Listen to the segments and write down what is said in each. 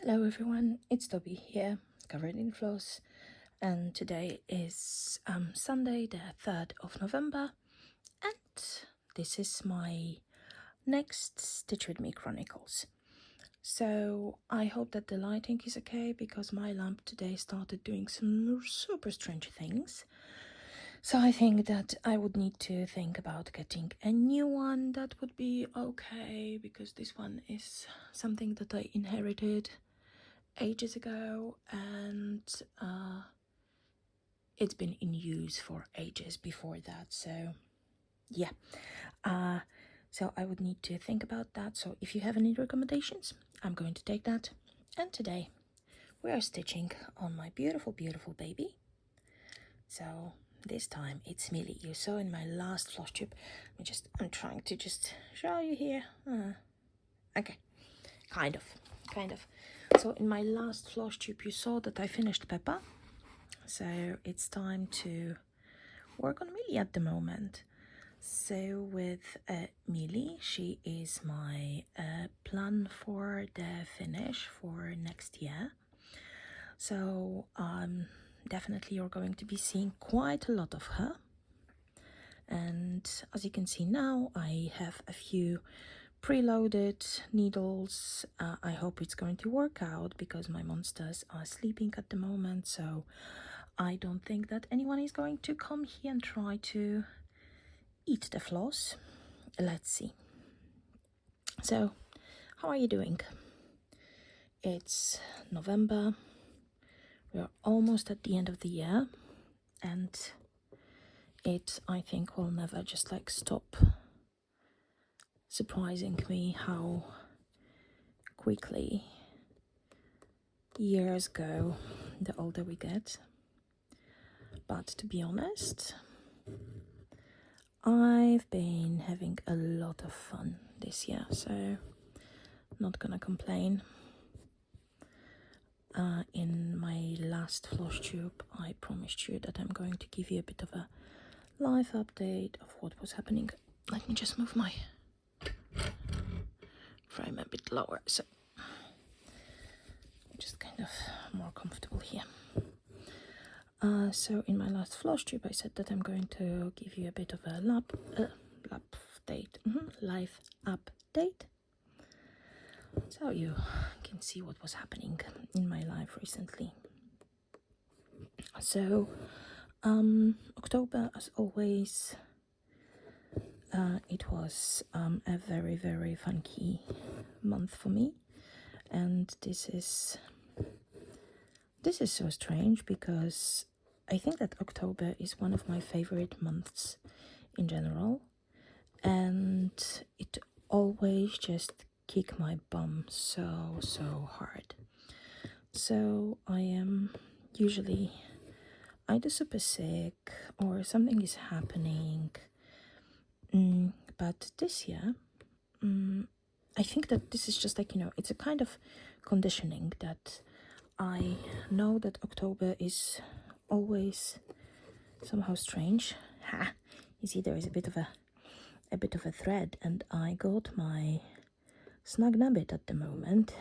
Hello everyone, it's Toby here, covered in floss, and today is Sunday the 3rd of November, and this is my next Stitch With Me Chronicles. So I hope that the lighting is okay, because my lamp today started doing some super strange things. So I think that I would need to think about getting a new one that would be okay, because this one is something that I inherited ages ago, and it's been in use for ages before that. So yeah, so I would need to think about that. So if you have any recommendations, I'm going to take that. And today we are stitching on my beautiful baby. So this time it's Millie. You saw in my last floss tube. I'm trying to just show you here. Okay, kind of. So in my last floss tube you saw that I finished Peppa, so it's time to work on Millie at the moment. So with Millie, she is my plan for the finish for next year. So definitely you're going to be seeing quite a lot of her, and as you can see now I have a few preloaded needles. I hope it's going to work out, because my monsters are sleeping at the moment, so I don't think that anyone is going to come here and try to eat the floss. Let's see. So how are you doing? It's November, we're almost at the end of the year, and it, I think, will never just like stop surprising me how quickly years go the older we get. But to be honest, I've been having a lot of fun this year, so not gonna complain. In my last floss tube I promised you that I'm going to give you a bit of a live update of what was happening. Let me just move my frame a bit lower, so I'm just kind of more comfortable here. So in my last floss tube I said that I'm going to give you a bit of a live update, so you can see what was happening in my life recently. So October, as always, it was a very funky month for me, and this is so strange, because I think that October is one of my favorite months in general, and it always just kick my bum so hard. So I am usually either super sick or something is happening, but this year I think that this is just like, it's a kind of conditioning that I know that October is always somehow strange. You see, there is a bit of a thread, and I got my snug nabbit at the moment.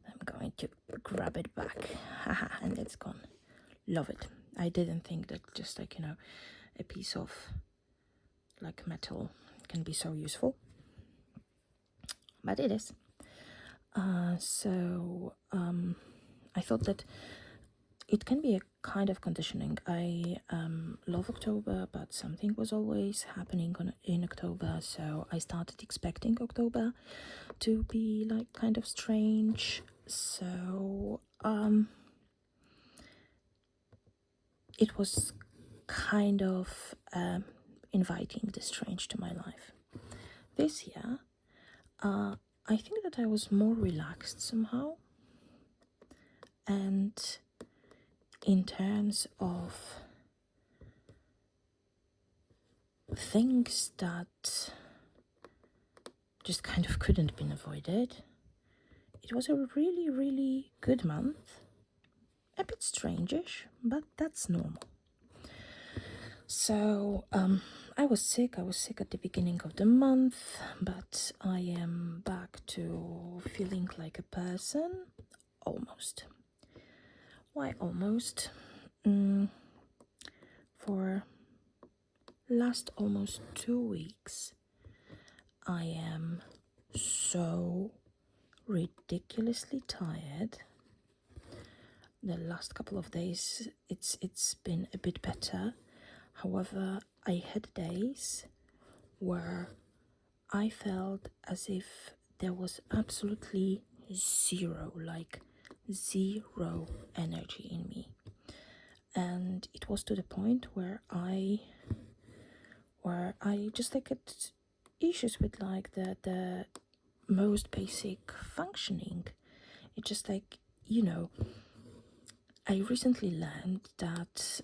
I'm going to grab it back, and it's gone. Love it. I didn't think that just like, a piece of like metal can be so useful, but it is. So I thought that it can be a kind of conditioning. I love October, but something was always happening in October, so I started expecting October to be like kind of strange. So it was kind of inviting the strange to my life. This year, I think that I was more relaxed somehow, and in terms of things that just kind of couldn't be avoided, it was a really good month. A bit strangish, but that's normal. So I was sick. I was sick at the beginning of the month, but I am back to feeling like a person. Almost. Why almost? For last almost 2 weeks, I am so ridiculously tired. The last couple of days, it's been a bit better. However, I had days where I felt as if there was absolutely zero energy in me. And it was to the point where I just had issues with the most basic functioning. It's just I recently learned that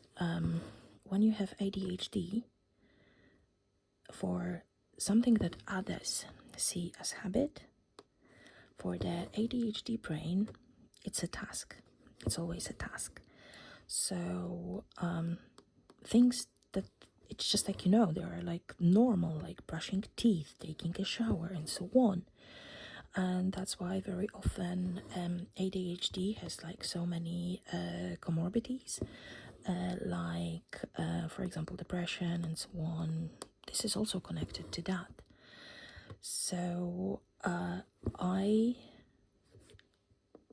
when you have ADHD, for something that others see as habit, for the ADHD brain, it's a task. It's always a task. So things that it's just they are like normal, like brushing teeth, taking a shower, and so on. And that's why very often ADHD has like so many comorbidities, for example, depression and so on. This is also connected to that. So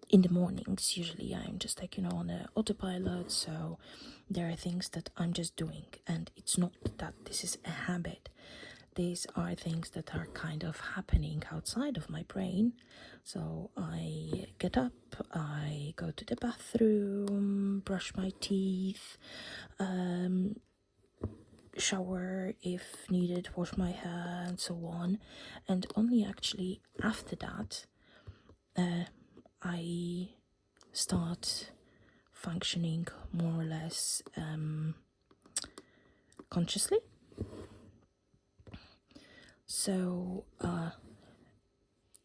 in the mornings, usually I'm just on a autopilot, so there are things that I'm just doing, and it's not that this is a habit. These are things that are kind of happening outside of my brain. So I get up, I go to the bathroom, brush my teeth, shower if needed, wash my hair, and so on. And only actually after that, I start functioning more or less consciously. So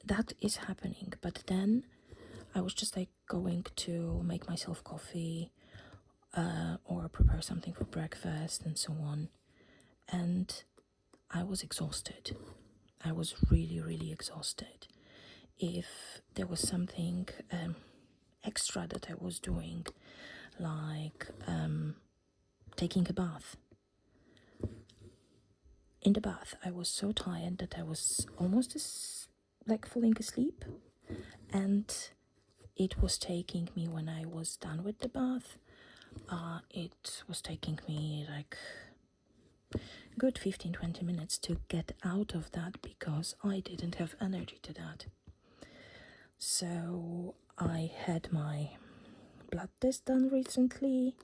that is happening, but then I was just like going to make myself coffee or prepare something for breakfast and so on, and I was exhausted. I was really, really exhausted. If there was something extra that I was doing, like taking a bath, in the bath I was so tired that I was almost like falling asleep, and it was taking me, when I was done with the bath, it was taking me like good 15-20 minutes to get out of that, because I didn't have energy to that. So I had my blood test done recently.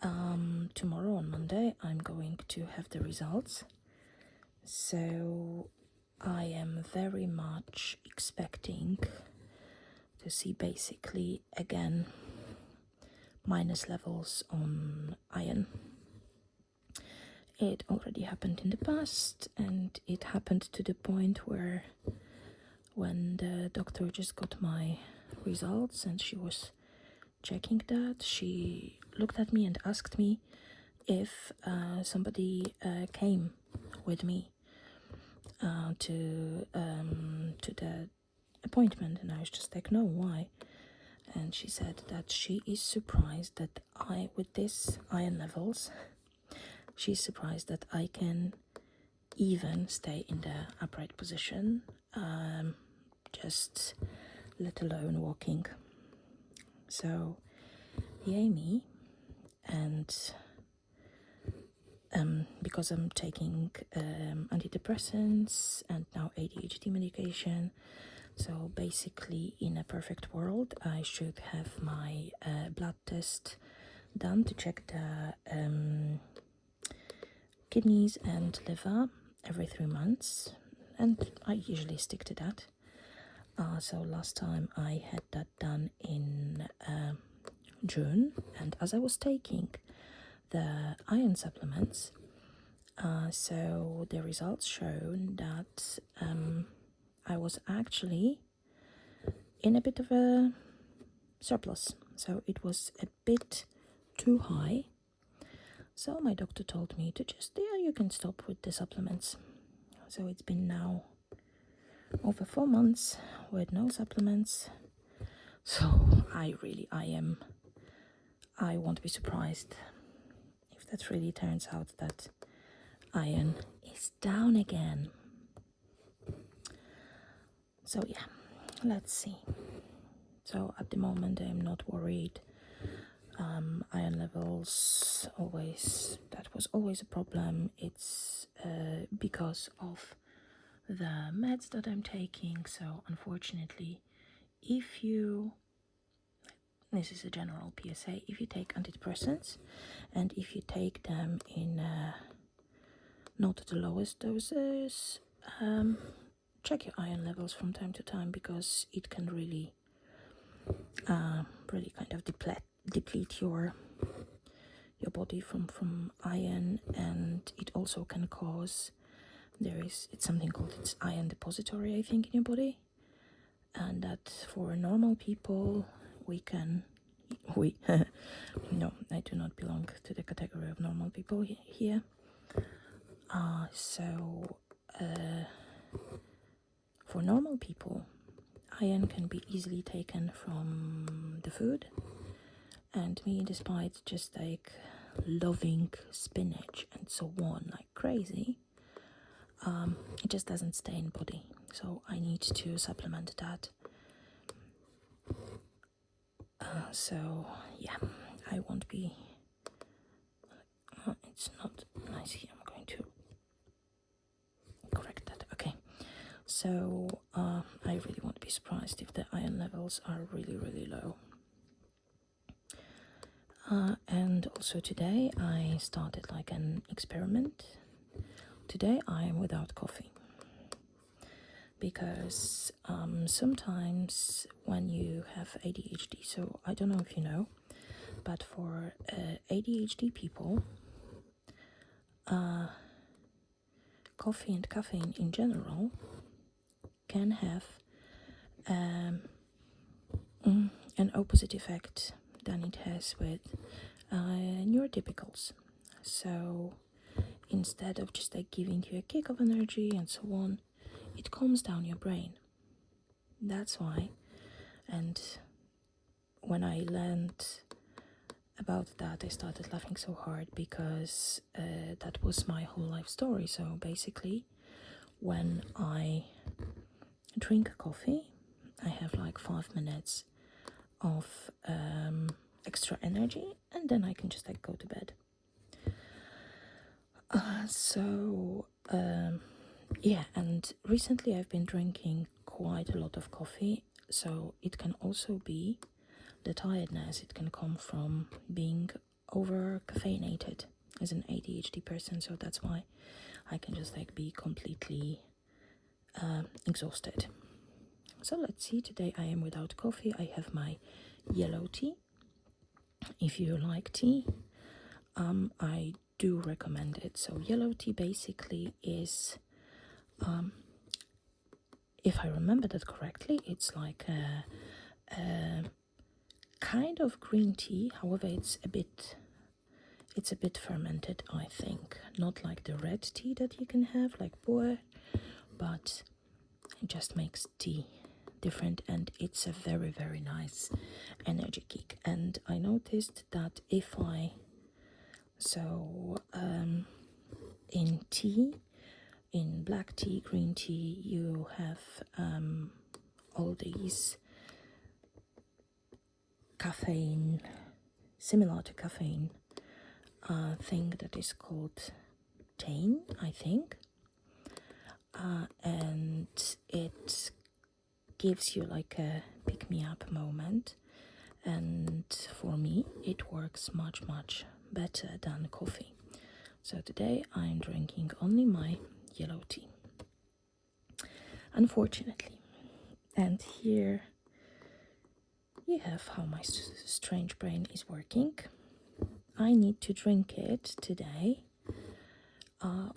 Tomorrow, on Monday, I'm going to have the results. So I am very much expecting to see basically again minus levels on iron. It already happened in the past, and it happened to the point where when the doctor just got my results and she was checking that, she looked at me and asked me if somebody came with me to the appointment, and I was just like, no, why? And she said that she is surprised that with this iron levels, she's surprised that I can even stay in the upright position, just let alone walking. So yay me. And because I'm taking antidepressants and now ADHD medication, so basically in a perfect world I should have my blood test done to check the kidneys and liver every 3 months, and I usually stick to that. So last time I had that done in June, and as I was taking the iron supplements, so the results showed that I was actually in a bit of a surplus, so it was a bit too high. So my doctor told me to just, you can stop with the supplements. So it's been now over 4 months with no supplements. So I won't be surprised if that really turns out that iron is down again. So yeah, let's see. So at the moment I'm not worried. Iron levels that was always a problem. It's because of the meds that I'm taking. So unfortunately, this is a general PSA, if you take antidepressants and if you take them in not the lowest doses, check your iron levels from time to time, because it can really kind of deplete your body from iron, and it also can cause, it's something called iron depository, I think, in your body, and that for normal people no, I do not belong to the category of normal people here. For normal people, iron can be easily taken from the food, and me, despite just like loving spinach and so on like crazy, it just doesn't stay in body, so I need to supplement that. So yeah, I won't be it's not nice here. I'm going to correct that. Okay, so I really won't be surprised if the iron levels are really low. And also today I started like an experiment. Today I am without coffee, because sometimes when you have ADHD, so I don't know if you know, but for ADHD people, coffee and caffeine in general can have an opposite effect than it has with neurotypicals. So instead of just like giving you a kick of energy and so on, it calms down your brain. That's why. And when I learned about that, I started laughing so hard, because that was my whole life story. So basically, when I drink coffee, I have like 5 minutes of extra energy, and then I can just like go to bed. Yeah, and recently I've been drinking quite a lot of coffee, so it can also be the tiredness. It can come from being over caffeinated as an ADHD person, so that's why I can just like be completely exhausted. So let's see, today I am without coffee. I have my yellow tea. If you like tea, I do recommend it. So yellow tea basically is, if I remember that correctly, it's like a kind of green tea. However, it's a bit fermented, I think. Not like the red tea that you can have, like boer, but it just makes tea different, and it's a very nice energy kick. And I noticed that in tea, in black tea, green tea, you have all these caffeine, similar to caffeine thing that is called thein, I think, and it gives you like a pick-me-up moment, and for me it works much better than coffee. So today I'm drinking only my yellow tea, unfortunately. And here you have how my strange brain is working. I need to drink it today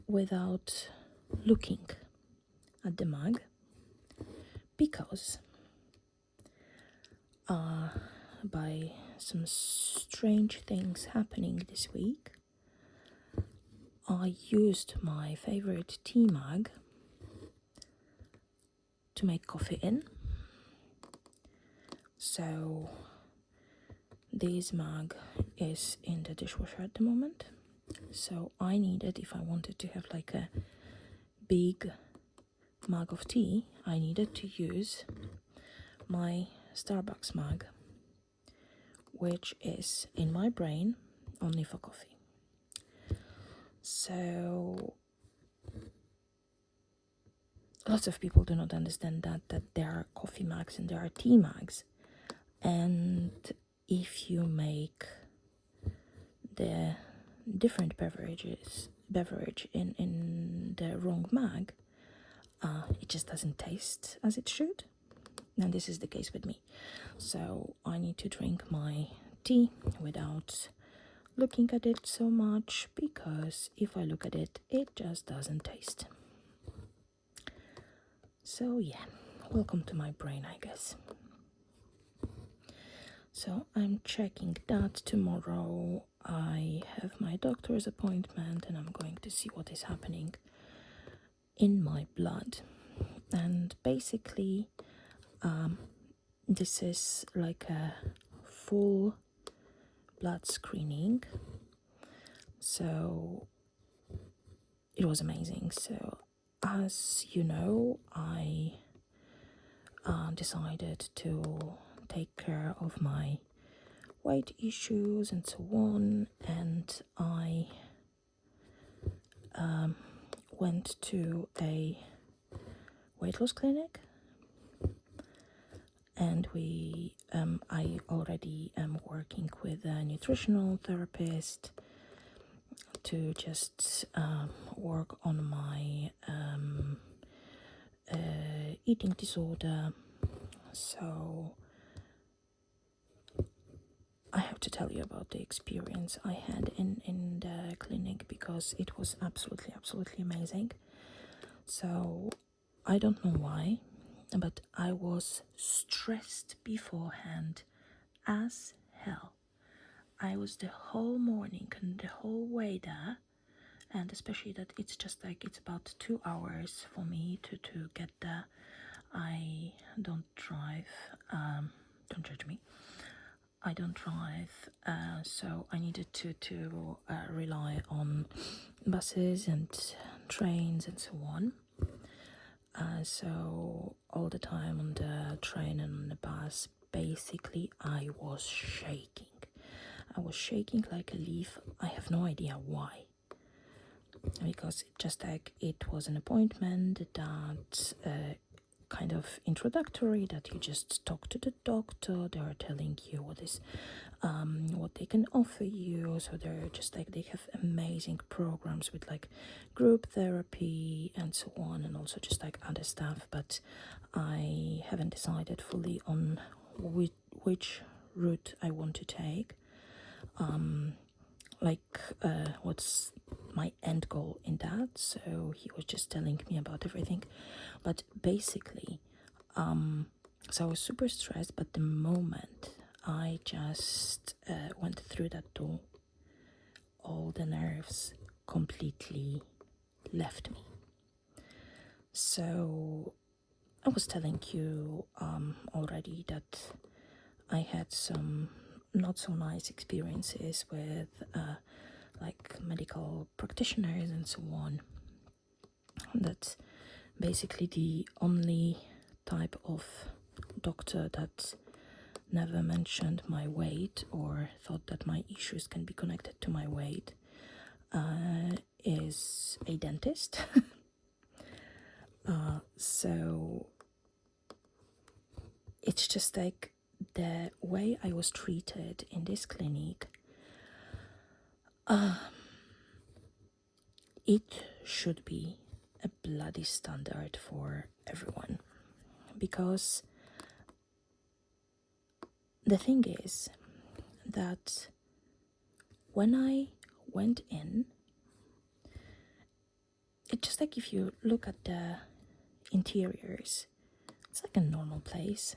without looking at the mug, because by some strange things happening this week, I used my favorite tea mug to make coffee in. So this mug is in the dishwasher at the moment. So I needed, if I wanted to have like a big mug of tea, I needed to use my Starbucks mug, which is in my brain only for coffee. So lots of people do not understand that there are coffee mugs and there are tea mugs, and if you make the different beverage in the wrong mug, it just doesn't taste as it should. And this is the case with me. So I need to drink my tea without looking at it so much, because if I look at it, it just doesn't taste. So yeah, welcome to my brain, I guess. So I'm checking that tomorrow. I have my doctor's appointment and I'm going to see what is happening in my blood. And basically, this is like a full blood screening. So it was amazing. So as you know, I decided to take care of my weight issues and so on, and I went to a weight loss clinic, and I already am working with a nutritional therapist to just work on my eating disorder. So I have to tell you about the experience I had in the clinic, because it was absolutely amazing. So I don't know why, but I was stressed beforehand as hell. I was the whole morning and the whole way there, and especially that it's just like it's about 2 hours for me to get there. I don't drive, don't judge me. I don't drive, so I needed to rely on buses and trains and so on. So all the time on the train and on the bus, basically I was shaking. I was shaking like a leaf. I have no idea why. Because just like it was an appointment that kind of introductory, that you just talk to the doctor, they are telling you what is what they can offer you. So they're just like, they have amazing programs with like group therapy and so on, and also just like other stuff, but I haven't decided fully on which route I want to take, what's my end goal in that. So he was just telling me about everything, but basically so I was super stressed, but the moment I just went through that door, all the nerves completely left me. So I was telling you already that I had some not so nice experiences with like medical practitioners and so on. That's basically the only type of doctor that never mentioned my weight or thought that my issues can be connected to my weight is a dentist. So it's just like the way I was treated in this clinic, it should be a bloody standard for everyone, because the thing is that when I went in, it's just like, if you look at the interiors, it's like a normal place,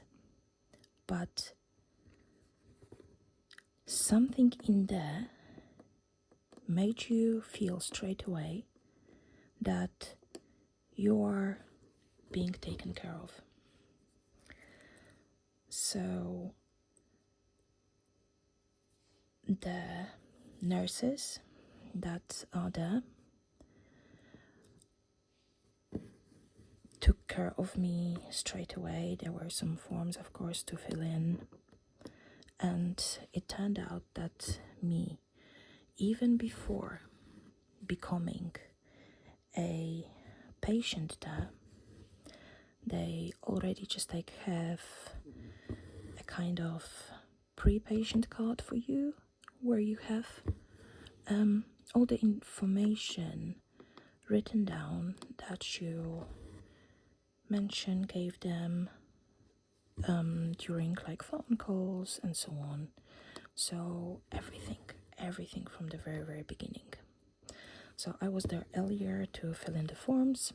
but something in there made you feel straight away that you are being taken care of. So the nurses that are there took care of me straight away. There were some forms, of course, to fill in. And it turned out that me, even before becoming a patient there, they already just have a kind of pre-patient card for you, where you have all the information written down that you gave them during like phone calls and so on. So everything from the very, very beginning. So I was there earlier to fill in the forms.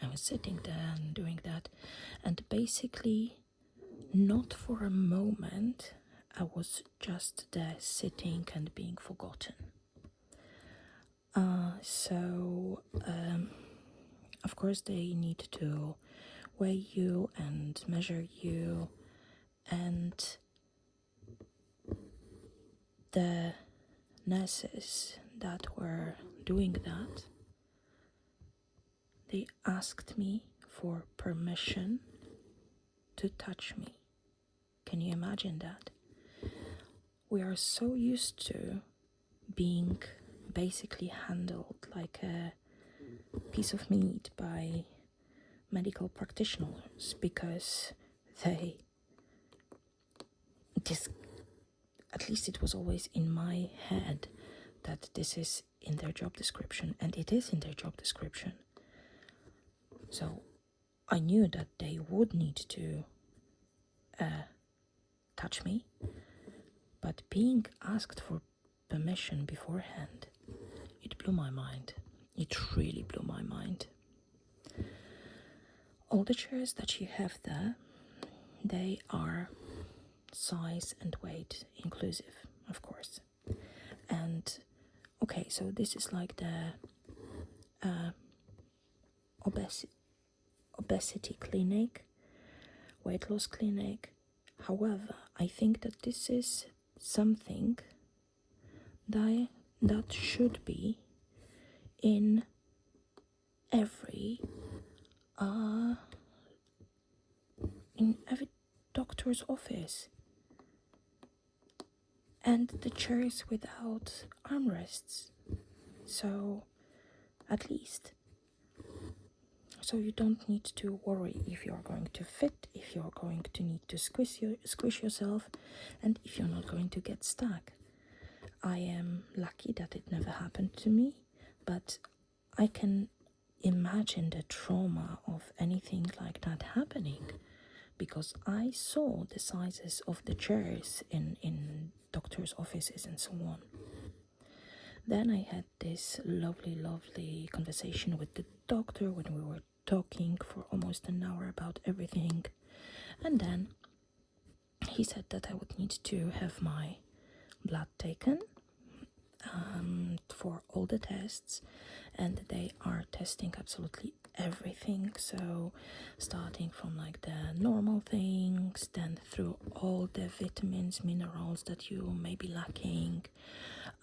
I was sitting there and doing that, and basically not for a moment I was just there sitting and being forgotten. Of course they need to weigh you and measure you, and the nurses that were doing that, they asked me for permission to touch me. Can you imagine that? We are so used to being basically handled like a piece of meat by medical practitioners, because at least it was always in my head that this is in their job description, and it is in their job description. So I knew that they would need to touch me, but being asked for permission beforehand, it blew my mind. It really blew my mind. All the chairs that you have there, they are size and weight inclusive, of course. And okay, so this is like the obesity clinic, weight loss clinic. However, I think that this is something that should be in every doctor's office. And the chairs without armrests, so at least, so you don't need to worry if you're going to fit, if you're going to need to squish yourself, and if you're not going to get stuck. I am lucky that it never happened to me, but I can imagine the trauma of anything like that happening, because I saw the sizes of the chairs in doctors' offices and so on. Then I had this lovely conversation with the doctor when we were talking for almost an hour about everything, and then he said that I would need to have my blood taken for all the tests, and they are testing absolutely everything, so starting from like the normal things, then through all the vitamins, minerals that you may be lacking.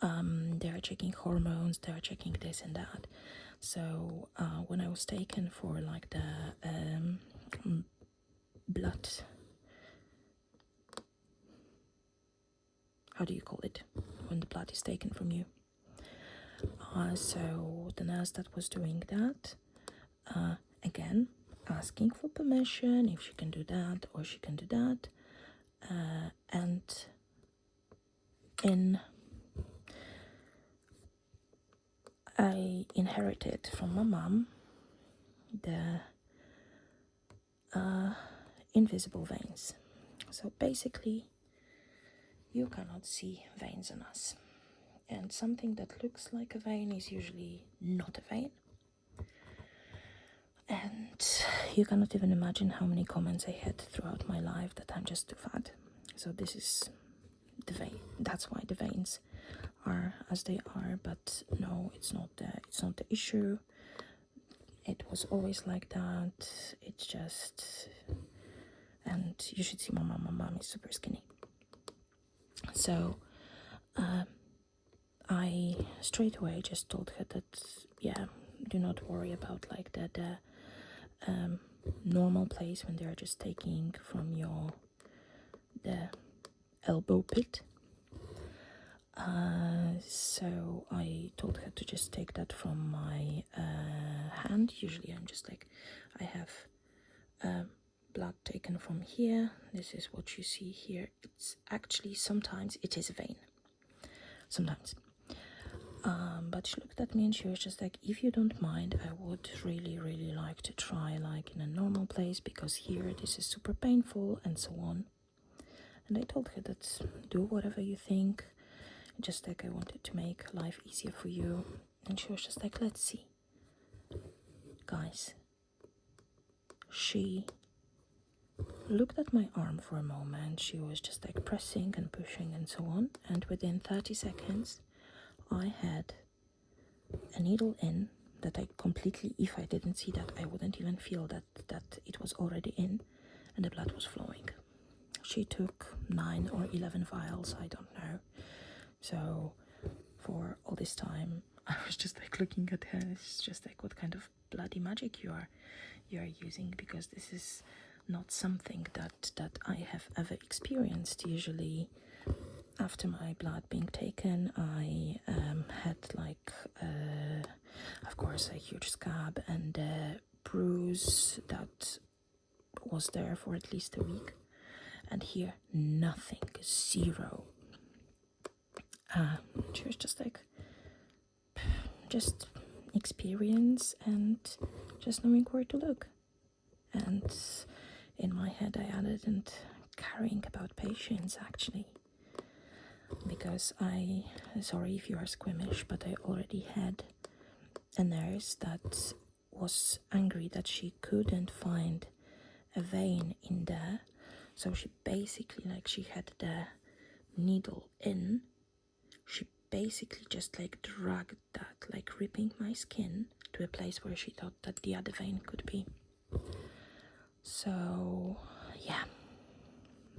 They are checking hormones, they are checking this and that. So when I was taken for like the blood, how do you call it, when the blood is taken from you? So the nurse that was doing that, again, asking for permission if she can do that or she can do that. And I inherited from my mom the invisible veins. So basically, you cannot see veins on us. And something that looks like a vein is usually not a vein. And you cannot even imagine how many comments I had throughout my life that I'm just too fat. So this is the vein. That's why the veins are as they are, but no, it's not the issue. It was always like that. It's just, and you should see my mom. My mom is super skinny. So I straight away just told her that, yeah, do not worry about like the normal place when they're just taking from the elbow pit. So I told her to just take that from my hand. Usually I'm just like, I have blood taken from here. This is what you see here. It's actually, sometimes it is a vein. Sometimes. But she looked at me and she was just like, if you don't mind, I would really, really like to try like in a normal place, because here this is super painful and so on. And I told her that do whatever you think, just like I wanted to make life easier for you. And she was just like, let's see. Guys, she looked at my arm for a moment. She was just like pressing and pushing and so on. And within 30 seconds, I had a needle in that I completely, if I didn't see that, I wouldn't even feel that it was already in, and the blood was flowing. She took 9 or 11 vials, I don't know. So for all this time, I was just like looking at her. It's just like, what kind of bloody magic you are using, because this is not something that I have ever experienced. Usually after my blood being taken, I had like of course a huge scab and a bruise that was there for at least a week, and here nothing, zero. She was just like, just experience and just knowing where to look. And in my head I added, and caring about patients actually, because sorry if you are squeamish, but I already had a nurse that was angry that she couldn't find a vein in there. So she basically, like, she had the needle in, she basically just like dragged that, like ripping my skin to a place where she thought that the other vein could be. So yeah,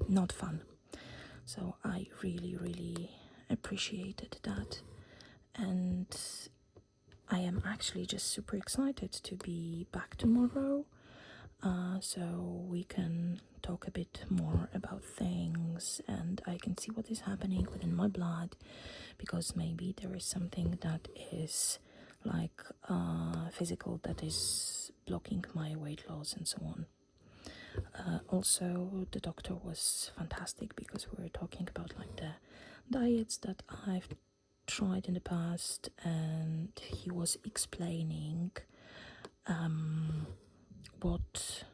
not fun. So I really, really appreciated that, and I am actually just super excited to be back tomorrow, so we can talk a bit more about things, and I can see what is happening within my blood, because maybe there is something that is like physical that is blocking my weight loss and so on. Also, the doctor was fantastic, because we were talking about like the diets that I've tried in the past, and he was explaining what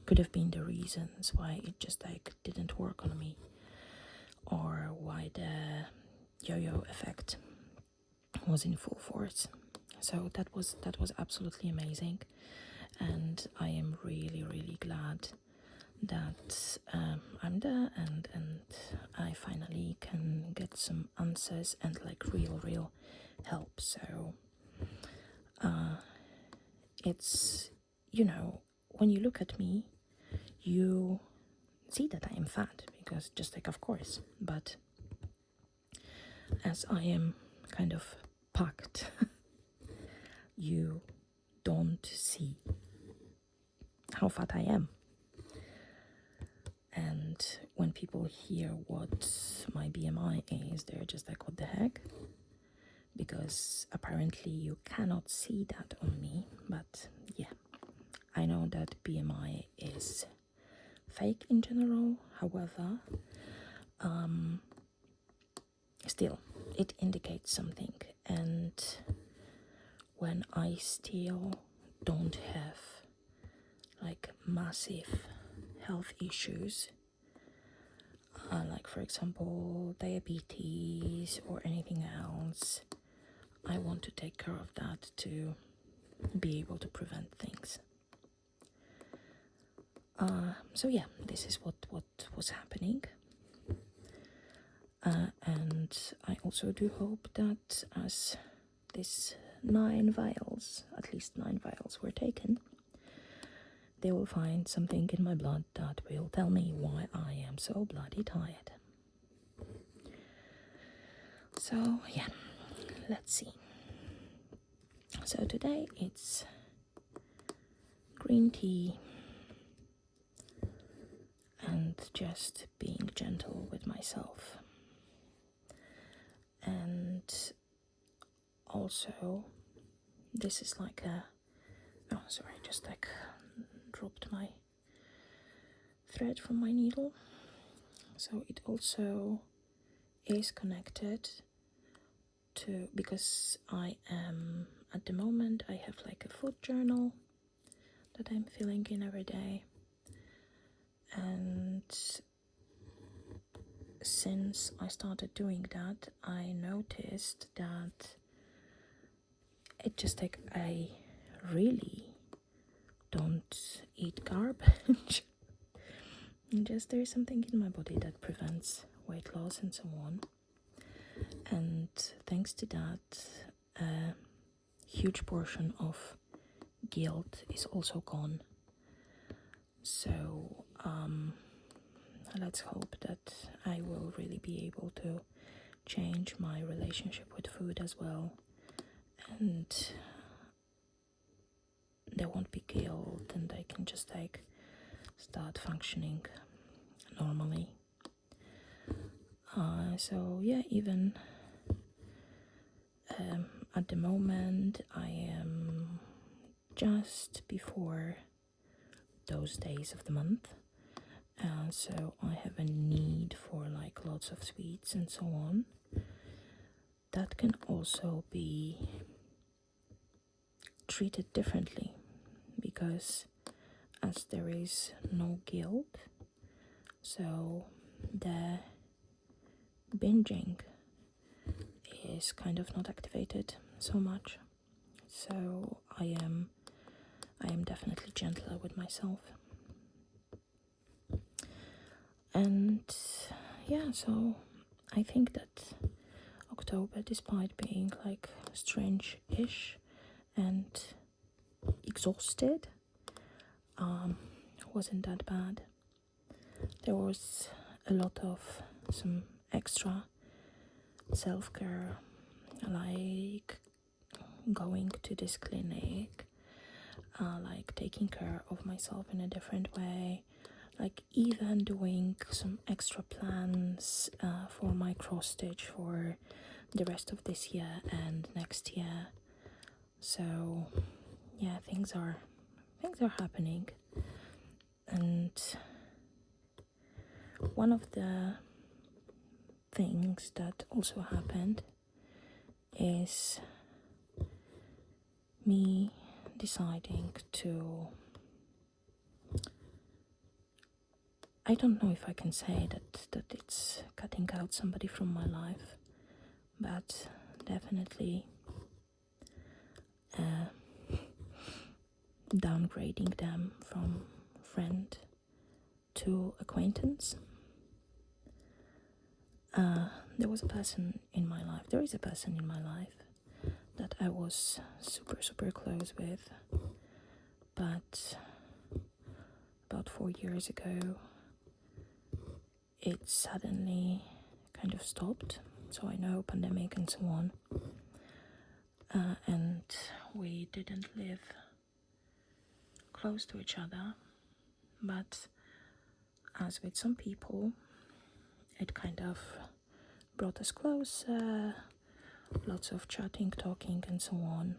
could have been the reasons why it just like didn't work on me, or why the yo-yo effect was in full force. So that was absolutely amazing, and I am really, really glad that I'm there, and I finally can get some answers and like real help. So it's, you know, when you look at me, you see that I am fat, because just like, of course, but as I am kind of packed, you don't see how fat I am. And when people hear what my BMI is, they're just like, what the heck? Because apparently you cannot see that on me. But yeah, I know that BMI is fake in general. However, still, it indicates something. And when I still don't have like massive health issues, like for example diabetes or anything else, I want to take care of that to be able to prevent things. So yeah, this is what was happening. And I also do hope that as these 9 vials, at least 9 vials were taken, they will find something in my blood that will tell me why I am so bloody tired. So yeah, let's see. So today it's green tea and just being gentle with myself. And also, this is like a, oh sorry, just like dropped my thread from my needle. So it also is connected to, because I am, at the moment I have like a food journal that I'm filling in every day. And since I started doing that, I noticed that it just like I really don't eat garbage. And just there is something in my body that prevents weight loss and so on. And thanks to that, a huge portion of guilt is also gone. So let's hope that I will really be able to change my relationship with food as well, and there won't be guilt, and I can just like start functioning normally. So yeah, even at the moment I am just before those days of the month, so I have a need for like lots of sweets and so on. That can also be treated differently, because as there is no guilt, so the binging is kind of not activated so much. So I am definitely gentler with myself. And yeah, so I think that October, despite being like strange-ish and exhausted, wasn't that bad. There was a lot of some extra self-care, like going to this clinic, like taking care of myself in a different way, like even doing some extra plans for my cross stitch for the rest of this year and next year. So yeah, things are happening. And one of the things that also happened is me deciding to, I don't know if I can say that it's cutting out somebody from my life, but definitely downgrading them from friend to acquaintance. There is a person in my life that I was super close with, but about 4 years ago it suddenly kind of stopped. So I know pandemic and so on, and we didn't live close to each other, but as with some people, it kind of brought us closer, lots of chatting, talking and so on.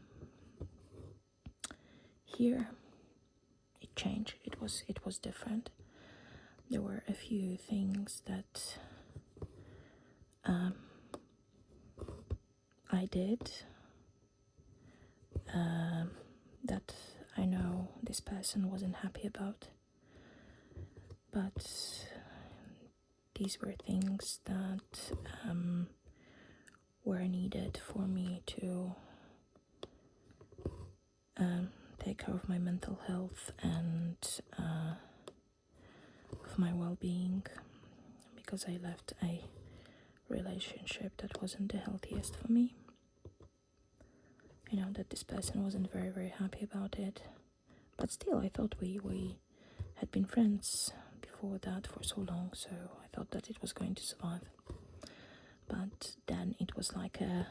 Here it changed. It was different. There were a few things that I did that I know this person wasn't happy about, but these were things that were needed for me to take care of my mental health and of my well-being, because I left a relationship that wasn't the healthiest for me. You know, that this person wasn't very, very happy about it. But still, I thought we had been friends before that for so long, so I thought that it was going to survive. But then it was like a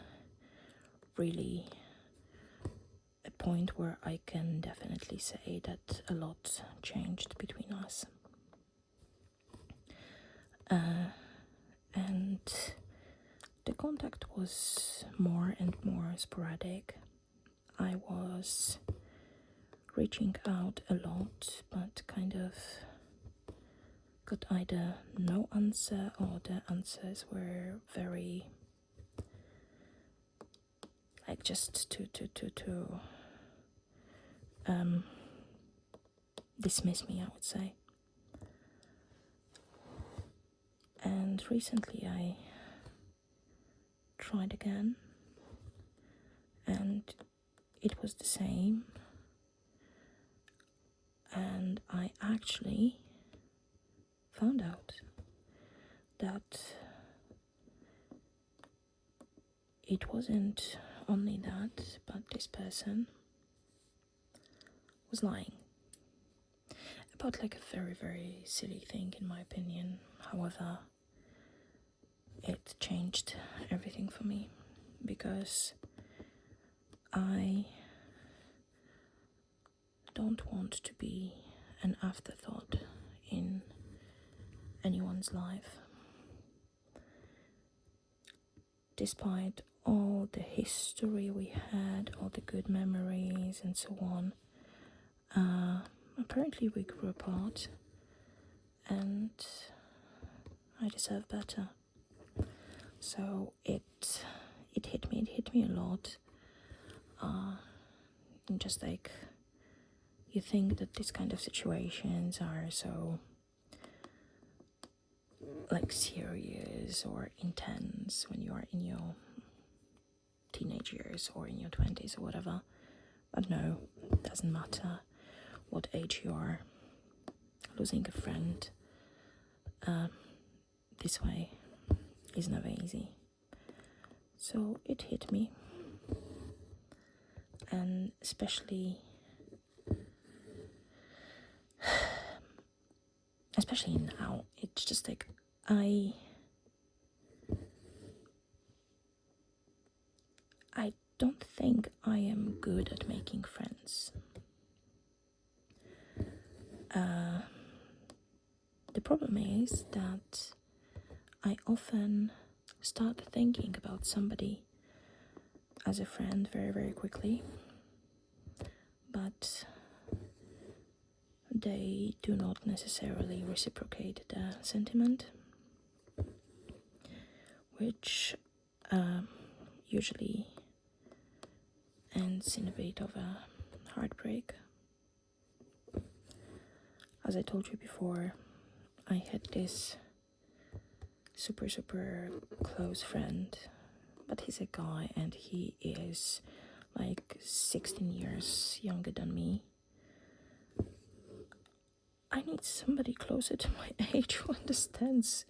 point where I can definitely say that a lot changed between us. And the contact was more and more sporadic. I was reaching out a lot, but kind of got either no answer or the answers were very like just to dismiss me, I would say. And recently I tried again, and it was the same, and I actually found out that it wasn't only that, but this person was lying about like a very, very silly thing in my opinion. However, it changed everything for me, because I don't want to be an afterthought in anyone's life. Despite all the history we had, all the good memories and so on, apparently we grew apart, and I deserve better. So it hit me a lot. And just like, you think that these kind of situations are so like serious or intense when you are in your teenage years or in your 20s or whatever, but no, it doesn't matter what age you are. Losing a friend this way is never easy. So it hit me, and especially now, it's just like I don't think I am good at making friends. The problem is that I often start thinking about somebody as a friend very, very quickly, but they do not necessarily reciprocate the sentiment, which usually ends in a bit of a heartbreak. As I told you before, I had this super, super close friend, but he's a guy and he is like 16 years younger than me. I need somebody closer to my age who understands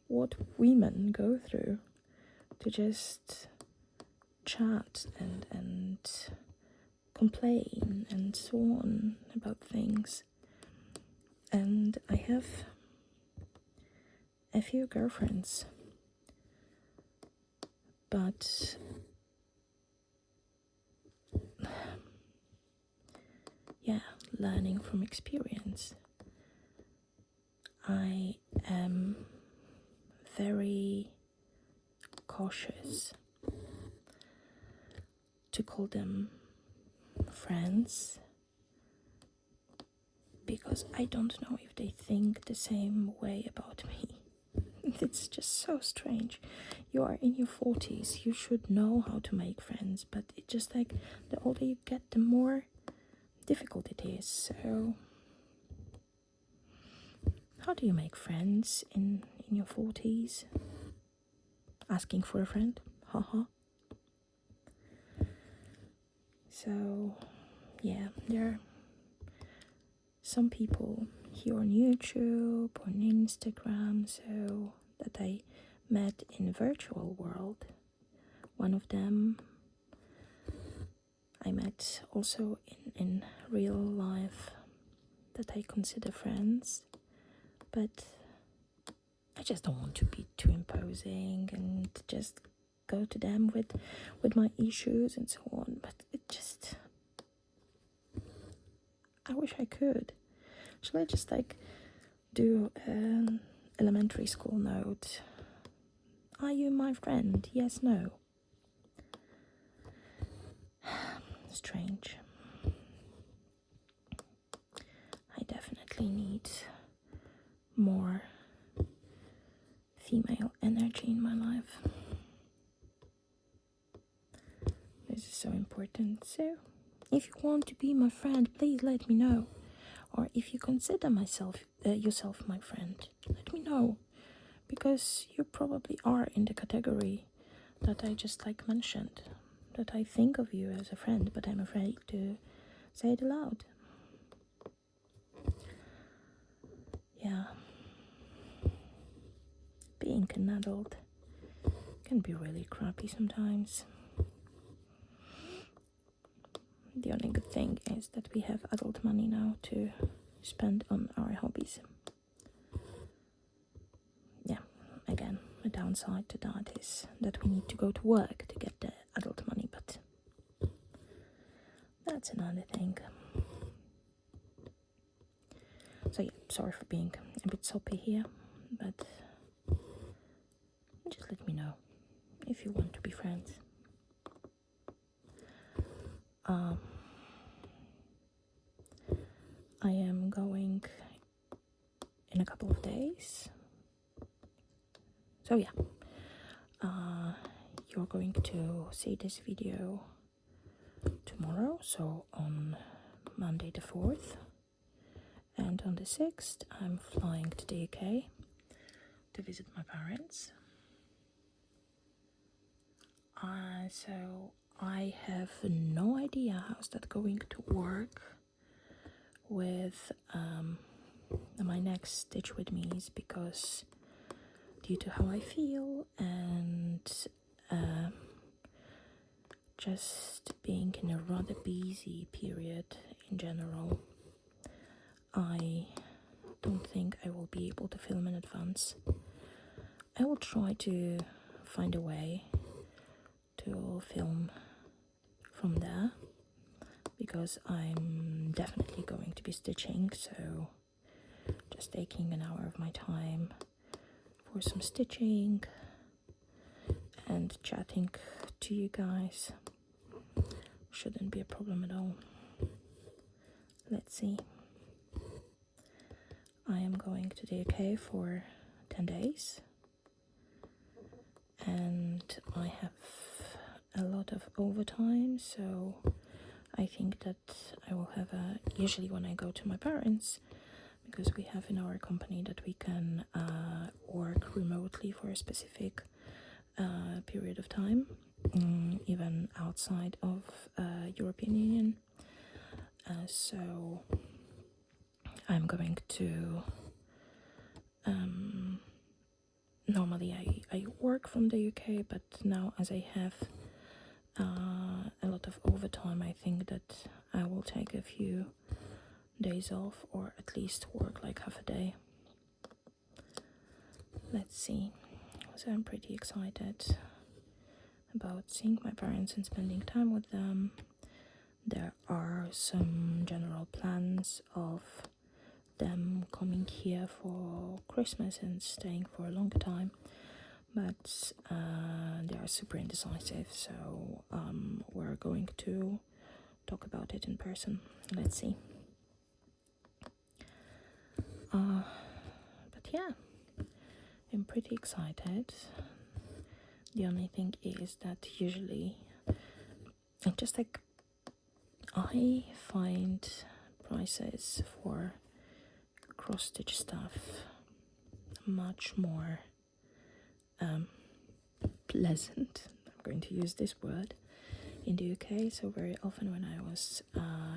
what women go through, to just chat and complain and so on about things. And I have a few girlfriends, but yeah, learning from experience, I am very cautious to call them friends, because I don't know if they think the same way about me. It's just so strange. You are in your 40s, you should know how to make friends, but it's just like the older you get, the more difficult it is. So how do you make friends in your 40s? Asking for a friend? Haha. So yeah, there are some people here on YouTube, on Instagram, so that I met in virtual world. One of them I met also in real life, that I consider friends, but I just don't want to be too imposing and just go to them with my issues and so on. But it just, I wish I could. Shall I just do an elementary school note? Are you my friend? Yes, no. Strange. I definitely need more female energy in my life. This is so important. So, if you want to be my friend, please let me know. Or if you consider yourself my friend, let me know. Because you probably are in the category that I just mentioned. That I think of you as a friend, but I'm afraid to say it aloud. Yeah. Being an adult can be really crappy sometimes. The only good thing is that we have adult money now to spend on our hobbies. Yeah, again, a downside to that is that we need to go to work to get the adult money, but that's another thing. So yeah, sorry for being a bit soppy here, but just let me know if you want to be friends. I am going in a couple of days. So yeah, you're going to see this video tomorrow, so on Monday the 4th. And on the 6th, I'm flying to the UK to visit my parents. So I have no idea how's that going to work with my next stitch with me, is because due to how I feel and just being in a rather busy period in general, I don't think I will be able to film in advance. I will try to find a way to film from there, because I'm definitely going to be stitching, so just taking an hour of my time for some stitching and chatting to you guys shouldn't be a problem at all. Let's see. I am going to the UK for 10 days, and I have a lot of overtime, so I think that I will have usually when I go to my parents, because we have in our company that we can work remotely for a specific period of time, even outside of European Union. So I'm going to normally I work from the UK, but now as I have a lot of overtime, I think that I will take a few days off, or at least work half a day. Let's see. So I'm pretty excited about seeing my parents and spending time with them. There are some general plans of them coming here for Christmas and staying for a longer time, but they are super indecisive, so we're going to talk about it in person. Let's see. But yeah, I'm pretty excited. The only thing is that usually I find prices for cross-stitch stuff much more pleasant, I'm going to use this word, in the UK. So very often when I was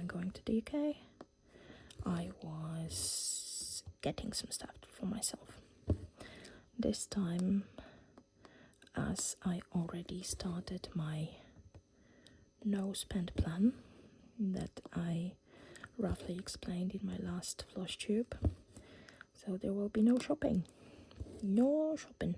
going to the UK, I was getting some stuff for myself. This time as I already started my no spend plan that I roughly explained in my last floss tube. So there will be no shopping. No shopping.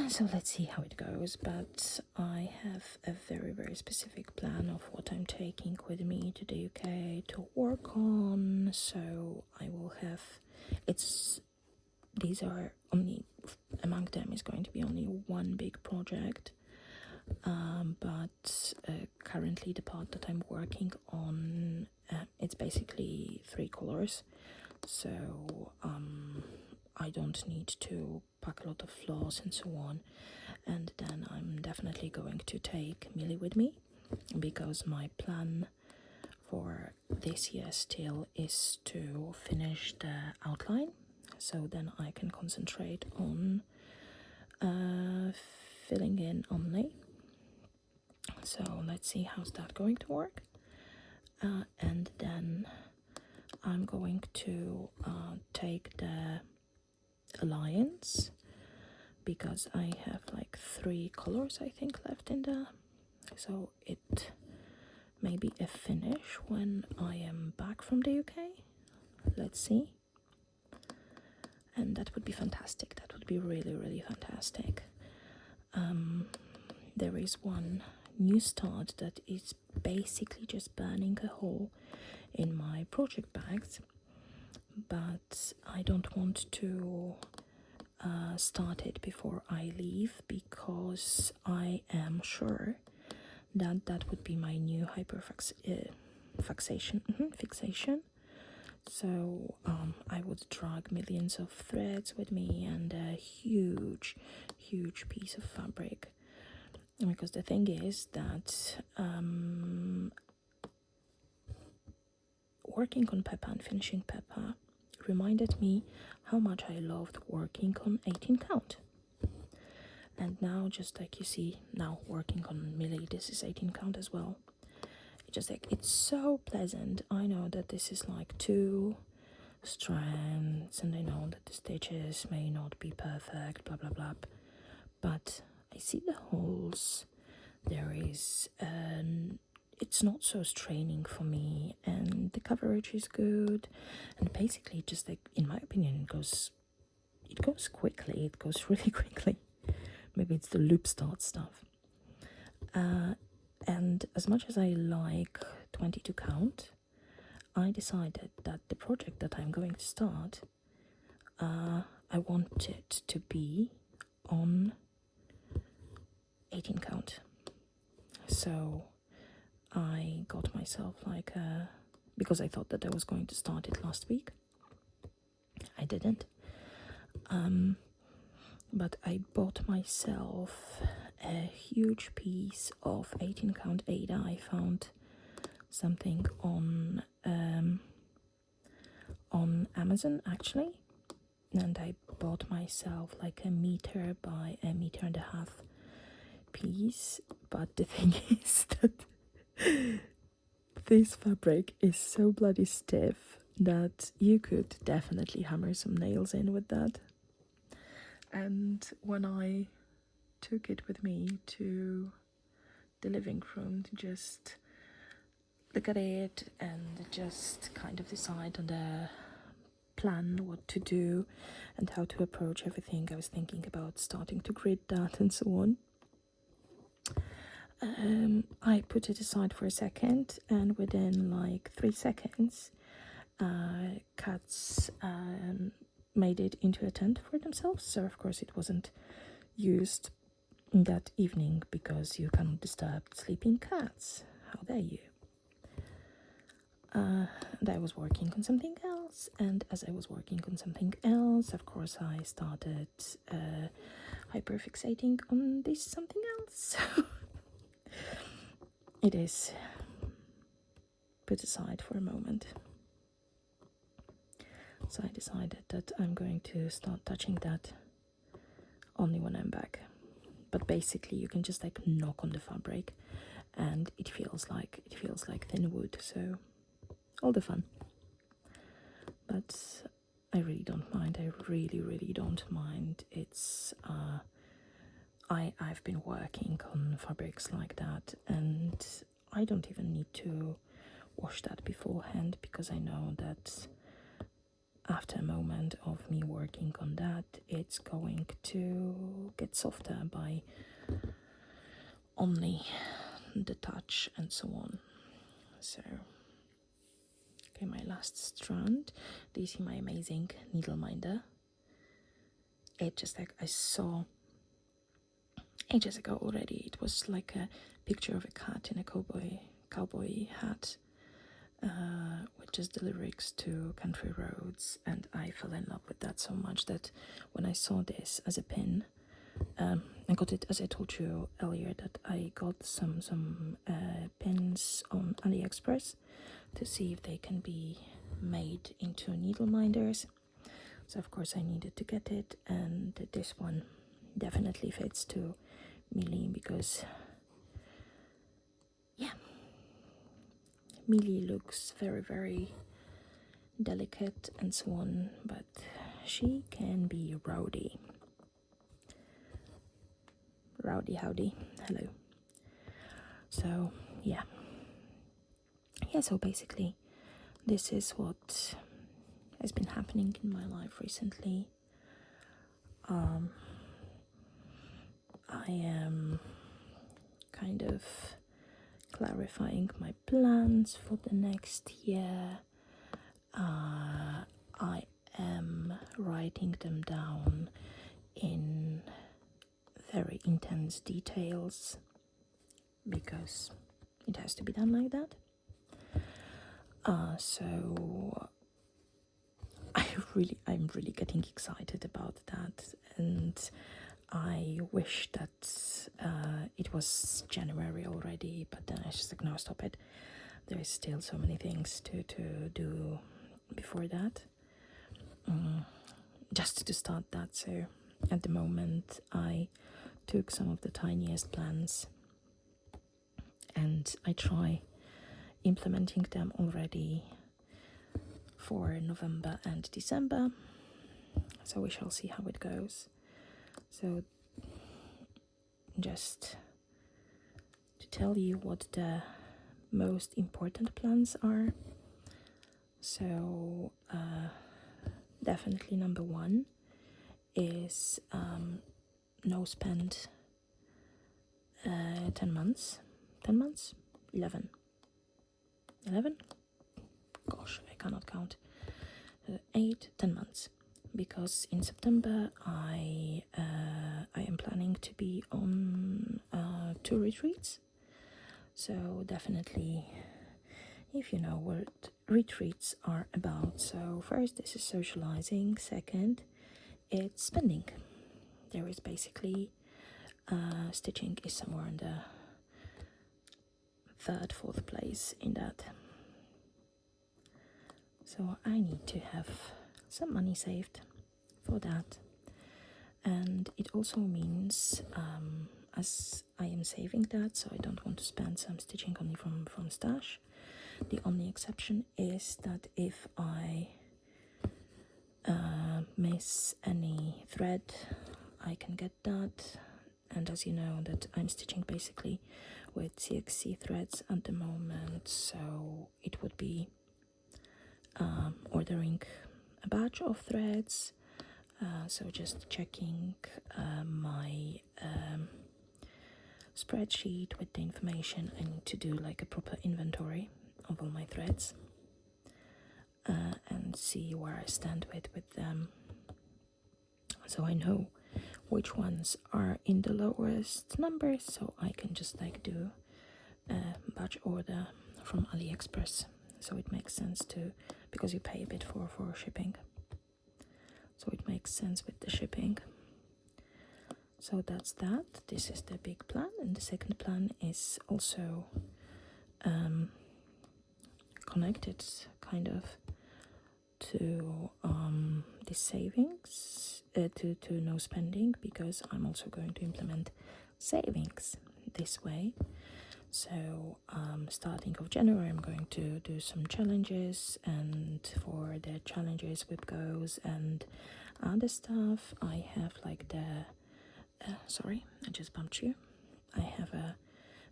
So let's see how it goes, but I have a very, very specific plan of what I'm taking with me to the UK to work on. So I will have, these are only, among them is going to be only one big project, but currently the part that I'm working on, it's basically 3 colors, so I don't need to pack a lot of floss and so on. And then I'm definitely going to take Millie with me, because my plan for this year still is to finish the outline, so then I can concentrate on filling in only. So let's see how's that going to work. And then I'm going to take the Alliance, because I have like 3 colors I think left in the, so it may be a finish when I am back from the UK. Let's see. And that would be fantastic. That would be really, really fantastic. There is one new start that is basically just burning a hole in my project bags, but I don't want to start it before I leave, because I am sure that that would be my new fixation. So I would drag millions of threads with me and a huge piece of fabric, because the thing is that working on Peppa and finishing Peppa reminded me how much I loved working on 18 count. And now, just like you see, now working on Millie, this is 18 count as well. It's just like, it's so pleasant. I know that this is like 2 strands, and I know that the stitches may not be perfect, blah blah blah, but I see the holes. There is it's not so straining for me, and the coverage is good, and basically just like, in my opinion, it goes quickly. It goes really quickly. Maybe it's the loop start stuff. And as much as I like 22 count, I decided that the project that I'm going to start, I want it to be on 18 count. So I got myself like because I thought that I was going to start it last week. I didn't. But I bought myself a huge piece of 18 count Aida. I found something on Amazon actually, and I bought myself like 1 meter by 1.5 meters piece. But the thing is that this fabric is so bloody stiff that you could definitely hammer some nails in with that. And when I took it with me to the living room to just look at it and just kind of decide on the plan, what to do and how to approach everything, I was thinking about starting to grid that and so on. I put it aside for a second, and within like 3 seconds, cats made it into a tent for themselves. So of course it wasn't used that evening, because you cannot disturb sleeping cats. How dare you? And I was working on something else, and as I was working on something else, of course I started hyperfixating on this something else. It is put aside for a moment. So I decided that I'm going to start touching that only when I'm back. But basically you can just like knock on the fabric and it feels like thin wood, so all the fun. But I really don't mind. I really don't mind. It's I've been working on fabrics like that, and I don't even need to wash that beforehand, because I know that after a moment of me working on that, it's going to get softer by only the touch and so on. So, okay, my last strand. Do you see my amazing needle minder? It just like I saw ages ago already. It was like a picture of a cat in a cowboy hat, with just the lyrics to Country Roads, and I fell in love with that so much that when I saw this as a pin, I got it, as I told you earlier, that I got some pins on AliExpress to see if they can be made into needle minders. So of course I needed to get it, and this one definitely fits to Millie, because yeah, Millie looks very delicate and so on, but she can be rowdy. Howdy, hello. So yeah, so basically this is what has been happening in my life recently. I am kind of clarifying my plans for the next year. I am writing them down in very intense details, because it has to be done like that. So I'm really getting excited about that, and I wish that it was January already, but then I just like, no, stop it. There is still so many things to do before that, just to start that. So at the moment I took some of the tiniest plans and I try implementing them already for November and December, so we shall see how it goes. So just to tell you what the most important plans are, so definitely number one is no spend 10 months 11, gosh, I cannot count, 10 months, because in September I am planning to be on 2 retreats. So definitely, if you know what retreats are about, so first this is socializing, second it's spending. There is basically stitching is somewhere in the 3rd, 4th place in that. So I need to have some money saved for that, and it also means as I am saving that, so I don't want to spend some stitching only from stash. The only exception is that if I miss any thread, I can get that. And as you know, that I'm stitching basically with CXC threads at the moment, so it would be ordering a batch of threads, so just checking my spreadsheet with the information. I need to do like a proper inventory of all my threads and see where I stand with them, so I know which ones are in the lowest numbers, so I can just like do a batch order from AliExpress. So it makes sense to, because you pay a bit for shipping, so it makes sense with the shipping. So that's that. This is the big plan, and the second plan is also connected kind of to the savings, to no spending, because I'm also going to implement savings this way. So starting of January, I'm going to do some challenges, and for the challenges with goals and other stuff, I have like the sorry, I just bumped you. I have a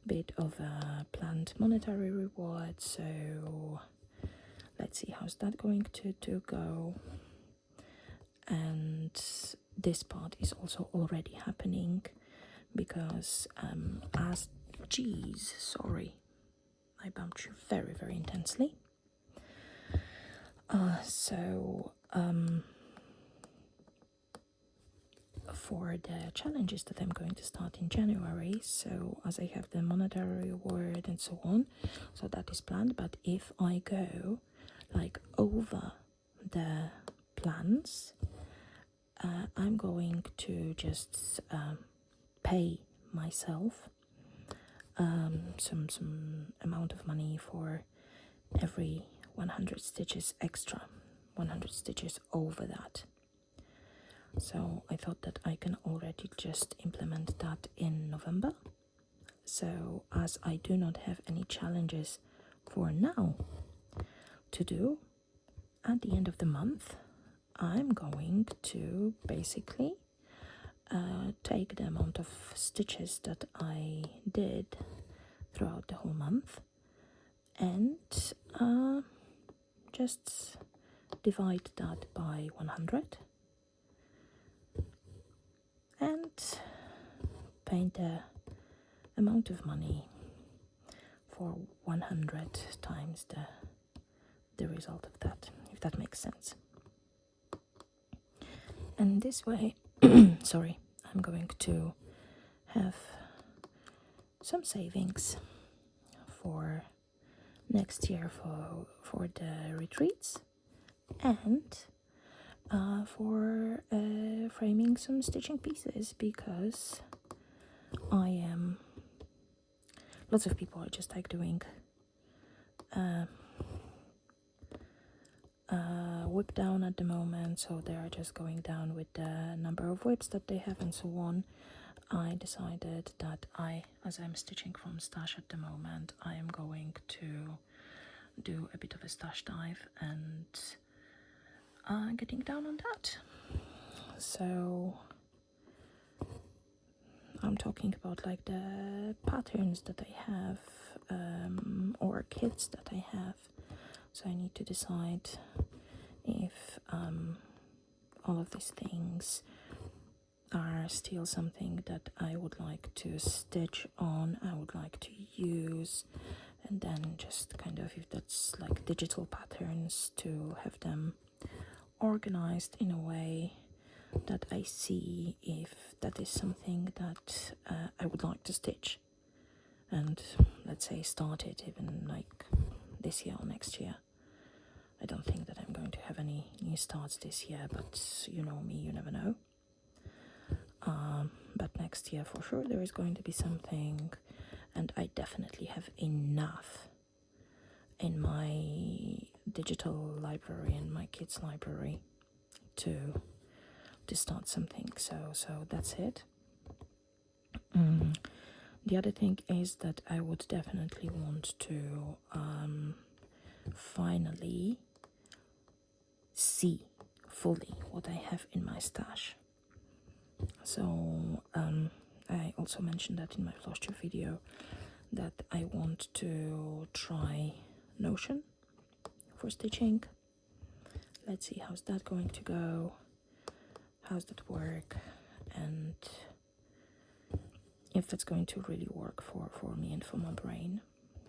bit of a planned monetary reward, so let's see how's that going to go. And this part is also already happening because sorry, I bumped you very, very intensely. For the challenges that I'm going to start in January, so as I have the monetary reward and so on, so that is planned. But if I go like over the plans, I'm going to just pay myself some amount of money for every 100 stitches extra, 100 stitches over that. So I thought that I can already just implement that in November. So as I do not have any challenges for now to do, at the end of the month, I'm going to basically take the amount of stitches that I did throughout the whole month and just divide that by 100 and pay the amount of money for 100 times the result of that, if that makes sense. And this way, sorry, I'm going to have some savings for next year for the retreats and for framing some stitching pieces, because I am lots of people are just like doing whip down at the moment, so they are just going down with the number of whips that they have and so on. I decided that as I'm stitching from stash at the moment, I am going to do a bit of a stash dive and getting down on that. So I'm talking about like the patterns that I have or kits that I have. So I need to decide if all of these things are still something that I would like to stitch on, I would like to use, and then just kind of, if that's like digital patterns, to have them organized in a way that I see if that is something that I would like to stitch, and let's say start it even like this year or next year. I don't think that I'm going to have any new starts this year, but you know me, you never know. But next year for sure there is going to be something, and I definitely have enough in my digital library and my kids' library to start something. So that's it. The other thing is that I would definitely want to finally see fully what I have in my stash. So I also mentioned that in my posture video that I want to try Notion for stitching. Let's see how's that going to go, how's that work, and if that's going to really work for me and for my brain,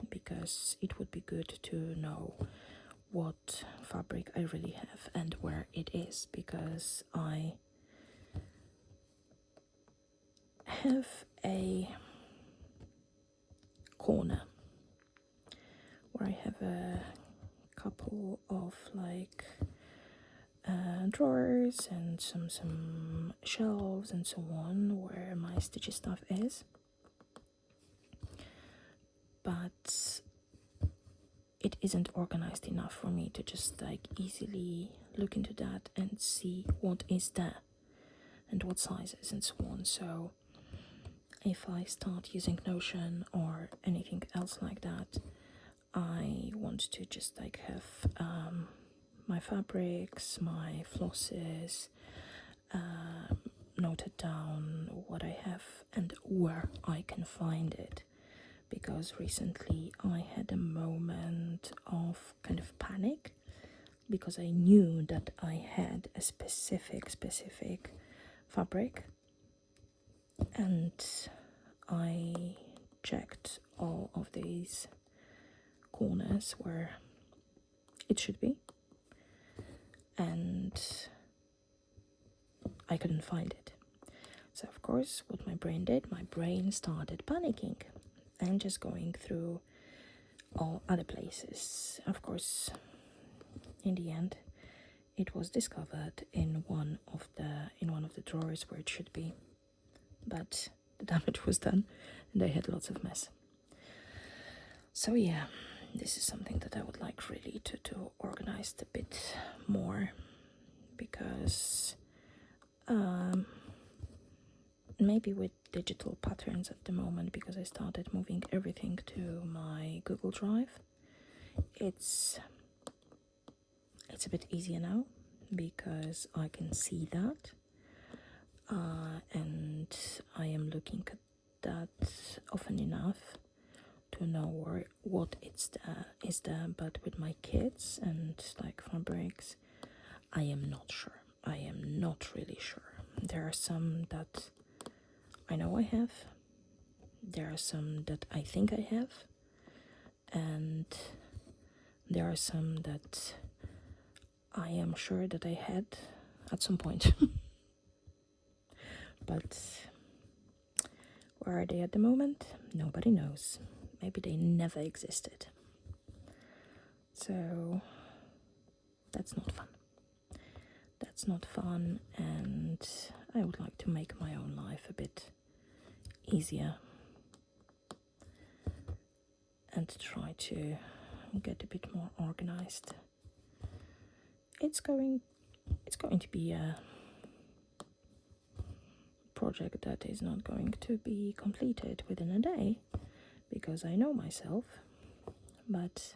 because it would be good to know what fabric I really have and where it is, because I have a corner where I have a couple of like drawers and some shelves and so on where my stitchy stuff is, but it isn't organized enough for me to just like easily look into that and see what is there and what sizes and so on. So if I start using Notion or anything else like that, I want to just like have my fabrics, my flosses, noted down what I have and where I can find it. Because recently I had a moment of kind of panic because I knew that I had a specific fabric, and I checked all of these corners where it should be, and I couldn't find it. So of course what my brain did, my brain started panicking and just going through all other places. Of course, in the end, it was discovered in one of the drawers where it should be, but the damage was done and I had lots of mess. So yeah, this is something that I would like really to organize a bit more, because maybe with digital patterns at the moment, because I started moving everything to my Google Drive, it's a bit easier now because I can see that, and I am looking at that often enough to know what is there. But with my kids and like fabrics, I am not sure. I am not really sure. There are some that I know I have, there are some that I think I have, and there are some that I am sure that I had at some point. But where are they at the moment? Nobody knows. Maybe they never existed. So that's not fun. That's not fun, and I would like to make my own life a bit easier and try to get a bit more organized. It's going to be a project that is not going to be completed within a day, because I know myself, but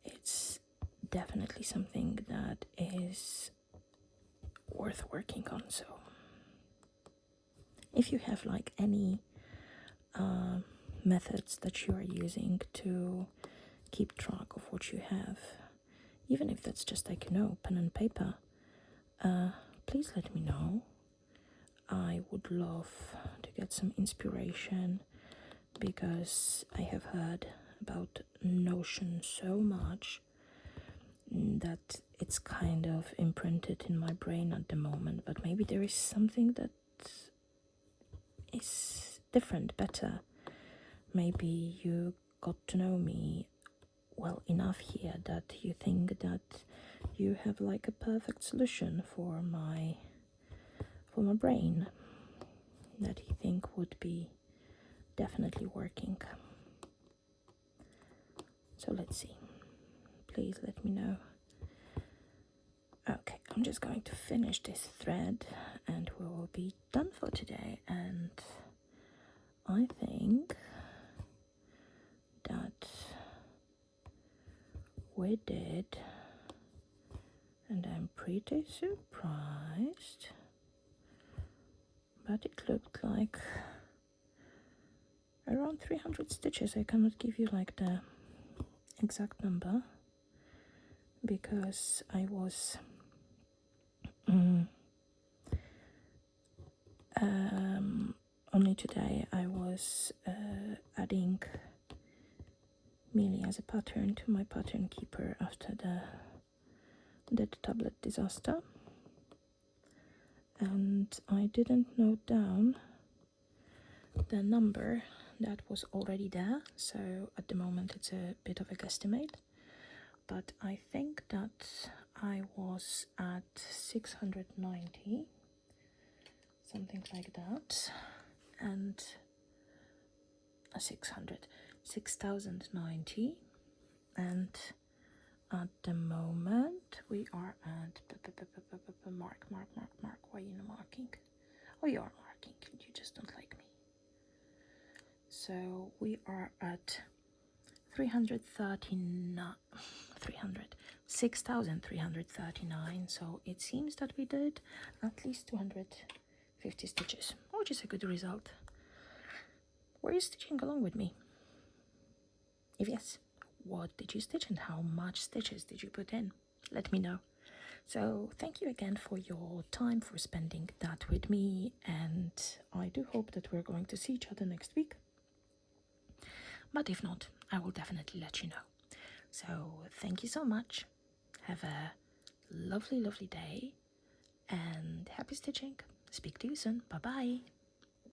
it's definitely something that is worth working on. So if you have like any methods that you are using to keep track of what you have, even if that's just like, pen and paper, please let me know. I would love to get some inspiration, because I have heard about Notion so much that it's kind of imprinted in my brain at the moment, but maybe there is something that is different, better. Maybe you got to know me well enough here that you think that you have like a perfect solution for my brain that you think would be definitely working. So let's see. Please let me know. Okay, I'm just going to finish this thread and we will be done for today. And I think that we did, and I'm pretty surprised, but it looked like around 300 stitches. I cannot give you like the exact number because I was only today I was adding Millie as a pattern to my pattern keeper after the tablet disaster, and I didn't note down the number that was already there, so at the moment it's a bit of a guesstimate, but I think that I was at 690, something like that, and 6090, and at the moment we are at mark, why are you not marking? Oh, you are marking. You just don't like me. So we are at 6,339. So it seems that we did at least 250 stitches, which is a good result. Were you stitching along with me? If yes, what did you stitch and how much stitches did you put in? Let me know. So thank you again for your time, for spending that with me, and I do hope that we're going to see each other next week. But if not, I will definitely let you know. So thank you so much. Have a lovely, lovely day, and happy stitching. Speak to you soon. Bye bye.